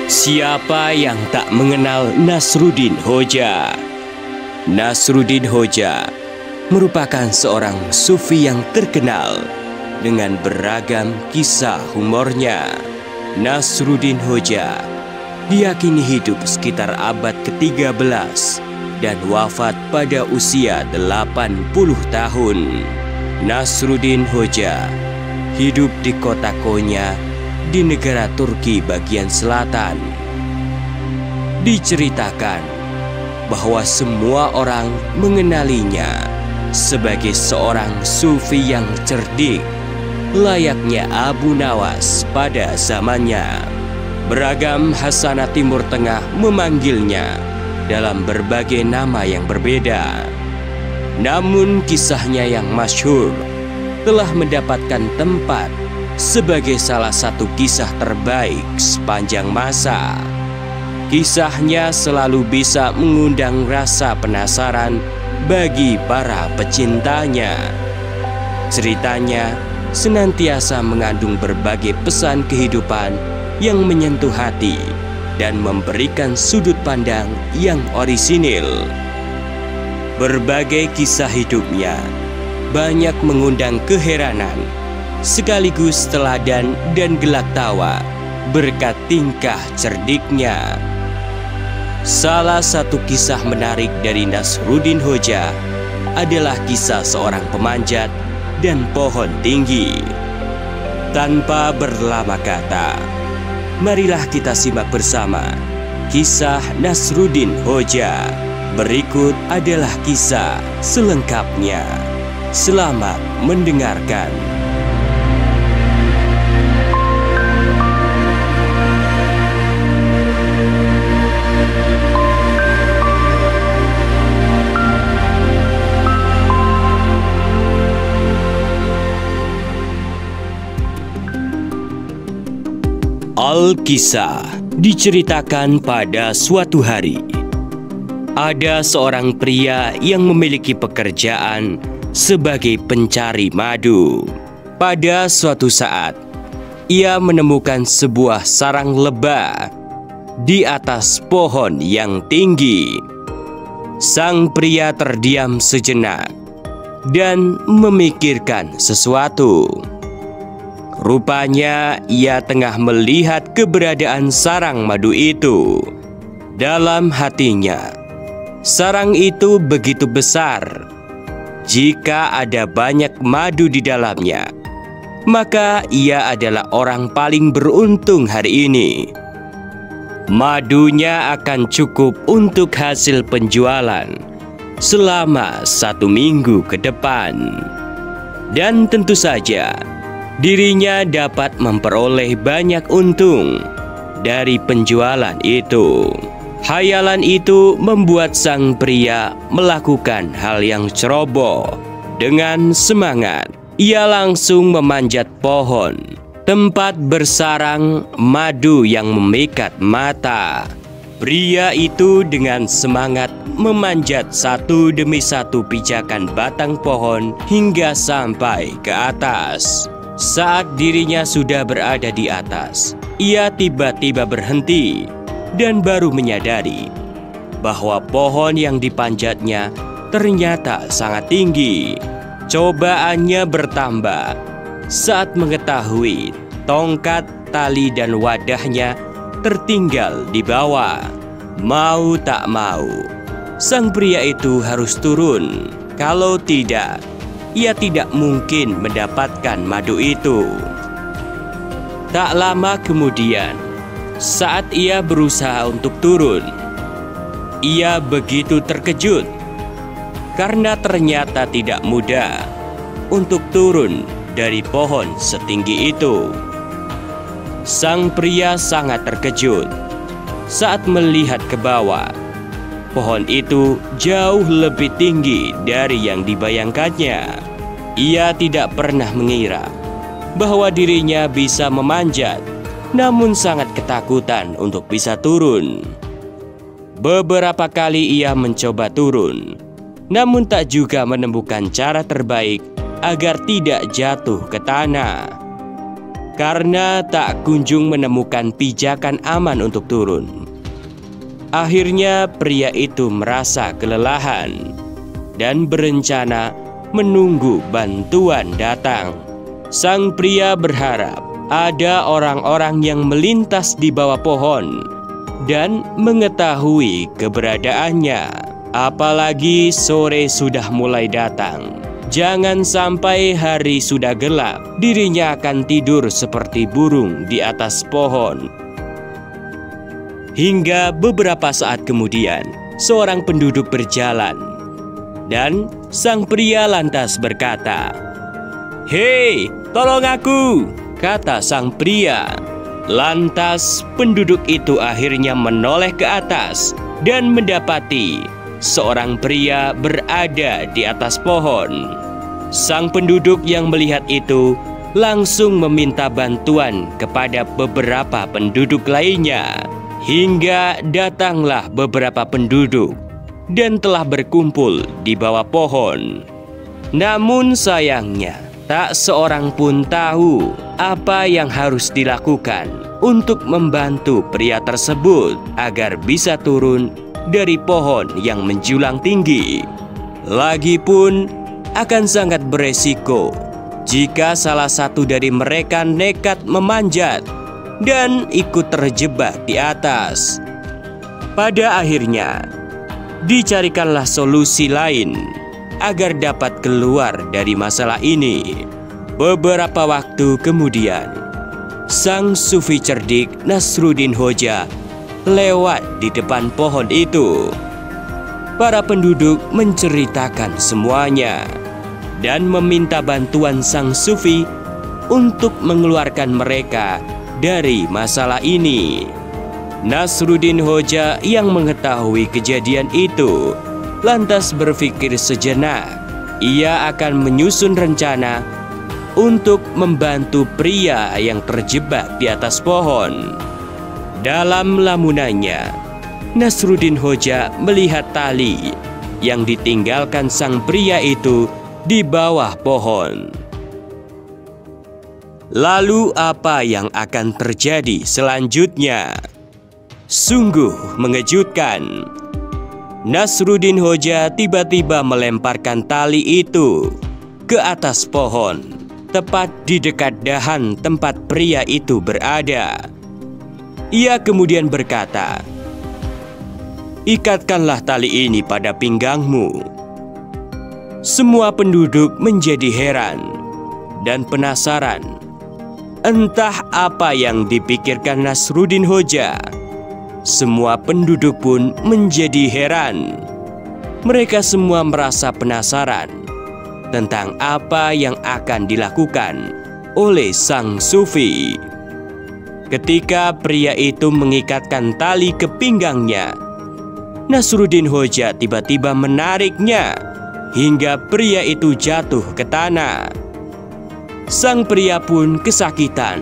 Siapa yang tak mengenal Nasruddin Hoja? Nasruddin Hoja merupakan seorang sufi yang terkenal dengan beragam kisah humornya. Nasruddin Hoja diyakini hidup sekitar abad ke-13 dan wafat pada usia 80 tahun. Nasruddin Hoja hidup di kota Konya di negara Turki bagian selatan. Diceritakan bahwa semua orang mengenalinya sebagai seorang sufi yang cerdik, layaknya Abu Nawas pada zamannya. Beragam hasanah Timur Tengah memanggilnya dalam berbagai nama yang berbeda. Namun kisahnya yang masyhur telah mendapatkan tempat sebagai salah satu kisah terbaik sepanjang masa. Kisahnya selalu bisa mengundang rasa penasaran bagi para pecintanya. Ceritanya senantiasa mengandung berbagai pesan kehidupan yang menyentuh hati dan memberikan sudut pandang yang orisinil. Berbagai kisah hidupnya banyak mengundang keheranan, sekaligus teladan dan gelak tawa berkat tingkah cerdiknya. Salah satu kisah menarik dari Nasruddin Hoja adalah kisah seorang pemanjat dan pohon tinggi. Tanpa berlama kata, marilah kita simak bersama kisah Nasruddin Hoja. Berikut adalah kisah selengkapnya. Selamat mendengarkan. Al-Kisah diceritakan pada suatu hari. Ada seorang pria yang memiliki pekerjaan sebagai pencari madu. Pada suatu saat, ia menemukan sebuah sarang lebah di atas pohon yang tinggi. Sang pria terdiam sejenak dan memikirkan sesuatu. Rupanya ia tengah melihat keberadaan sarang madu itu. Dalam hatinya, sarang itu begitu besar. Jika ada banyak madu di dalamnya, maka ia adalah orang paling beruntung hari ini. Madunya akan cukup untuk hasil penjualan selama 1 minggu ke depan. Dan tentu saja, dirinya dapat memperoleh banyak untung dari penjualan itu. Hayalan itu membuat sang pria melakukan hal yang ceroboh. Dengan semangat, ia langsung memanjat pohon, tempat bersarang madu yang memikat mata. Pria itu dengan semangat memanjat satu demi satu pijakan batang pohon hingga sampai ke atas. Saat dirinya sudah berada di atas, ia tiba-tiba berhenti dan baru menyadari bahwa pohon yang dipanjatnya ternyata sangat tinggi. Cobaannya bertambah saat mengetahui tongkat, tali, dan wadahnya tertinggal di bawah. Mau tak mau, sang pria itu harus turun. Kalau tidak, ia tidak mungkin mendapatkan madu itu. Tak lama kemudian, saat ia berusaha untuk turun, ia begitu terkejut karena ternyata tidak mudah untuk turun dari pohon setinggi itu. Sang pria sangat terkejut saat melihat ke bawah. Pohon itu jauh lebih tinggi dari yang dibayangkannya. Ia tidak pernah mengira bahwa dirinya bisa memanjat, namun sangat ketakutan untuk bisa turun. Beberapa kali ia mencoba turun, namun tak juga menemukan cara terbaik agar tidak jatuh ke tanah. karena tak kunjung menemukan pijakan aman untuk turun. Akhirnya pria itu merasa kelelahan dan berencana menunggu bantuan datang. Sang pria berharap ada orang-orang yang melintas di bawah pohon dan mengetahui keberadaannya. Apalagi sore sudah mulai datang. Jangan sampai hari sudah gelap, dirinya akan tidur seperti burung di atas pohon. Hingga beberapa saat kemudian, seorang penduduk berjalan dan sang pria lantas berkata, "Hei, tolong aku," kata sang pria. Lantas penduduk itu akhirnya menoleh ke atas dan mendapati seorang pria berada di atas pohon. Sang penduduk yang melihat itu langsung meminta bantuan kepada beberapa penduduk lainnya. Hingga datanglah beberapa penduduk dan telah berkumpul di bawah pohon. Namun sayangnya, tak seorang pun tahu apa yang harus dilakukan untuk membantu pria tersebut agar bisa turun dari pohon yang menjulang tinggi. Lagipun akan sangat beresiko jika salah satu dari mereka nekat memanjat dan ikut terjebak di atas. Pada akhirnya, dicarikanlah solusi lain agar dapat keluar dari masalah ini. Beberapa waktu kemudian, sang sufi cerdik Nasruddin Hoja lewat di depan pohon itu. Para penduduk menceritakan semuanya dan meminta bantuan sang sufi untuk mengeluarkan mereka dari masalah ini. Nasruddin Hoja yang mengetahui kejadian itu lantas berpikir sejenak. Ia akan menyusun rencana untuk membantu pria yang terjebak di atas pohon. Dalam lamunannya, Nasruddin Hoja melihat tali yang ditinggalkan sang pria itu di bawah pohon. Lalu apa yang akan terjadi selanjutnya? Sungguh mengejutkan. Nasruddin Hoja tiba-tiba melemparkan tali itu ke atas pohon, tepat di dekat dahan tempat pria itu berada. Ia kemudian berkata, "Ikatkanlah tali ini pada pinggangmu." Semua penduduk menjadi heran dan penasaran. Entah apa yang dipikirkan Nasruddin Hoja. Semua penduduk pun menjadi heran. Mereka semua merasa penasaran tentang apa yang akan dilakukan oleh sang sufi. Ketika pria itu mengikatkan tali ke pinggangnya, Nasruddin Hoja tiba-tiba menariknya hingga pria itu jatuh ke tanah. Sang pria pun kesakitan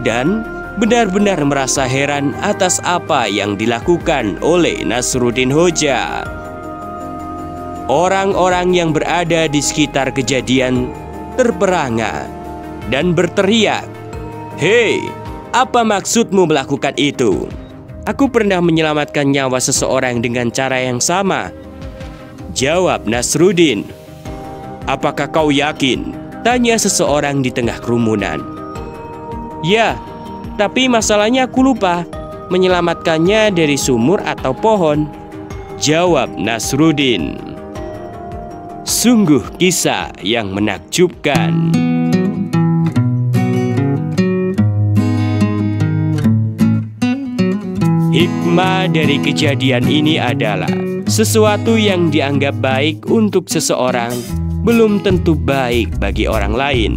dan benar-benar merasa heran atas apa yang dilakukan oleh Nasruddin Hoja. Orang-orang yang berada di sekitar kejadian terperangah dan berteriak, "Hei, apa maksudmu melakukan itu? Aku pernah menyelamatkan nyawa seseorang dengan cara yang sama." Jawab Nasruddin. "Apakah kau yakin?" tanya seseorang di tengah kerumunan. "Ya, tapi masalahnya aku lupa menyelamatkannya dari sumur atau pohon," jawab Nasruddin. Sungguh kisah yang menakjubkan. Hikmah dari kejadian ini adalah sesuatu yang dianggap baik untuk seseorang belum tentu baik bagi orang lain.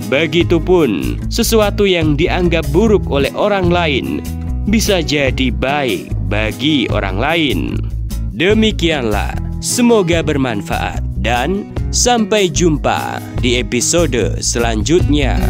Begitupun sesuatu yang dianggap buruk oleh orang lain bisa jadi baik bagi orang lain. Demikianlah, semoga bermanfaat dan sampai jumpa di episode selanjutnya.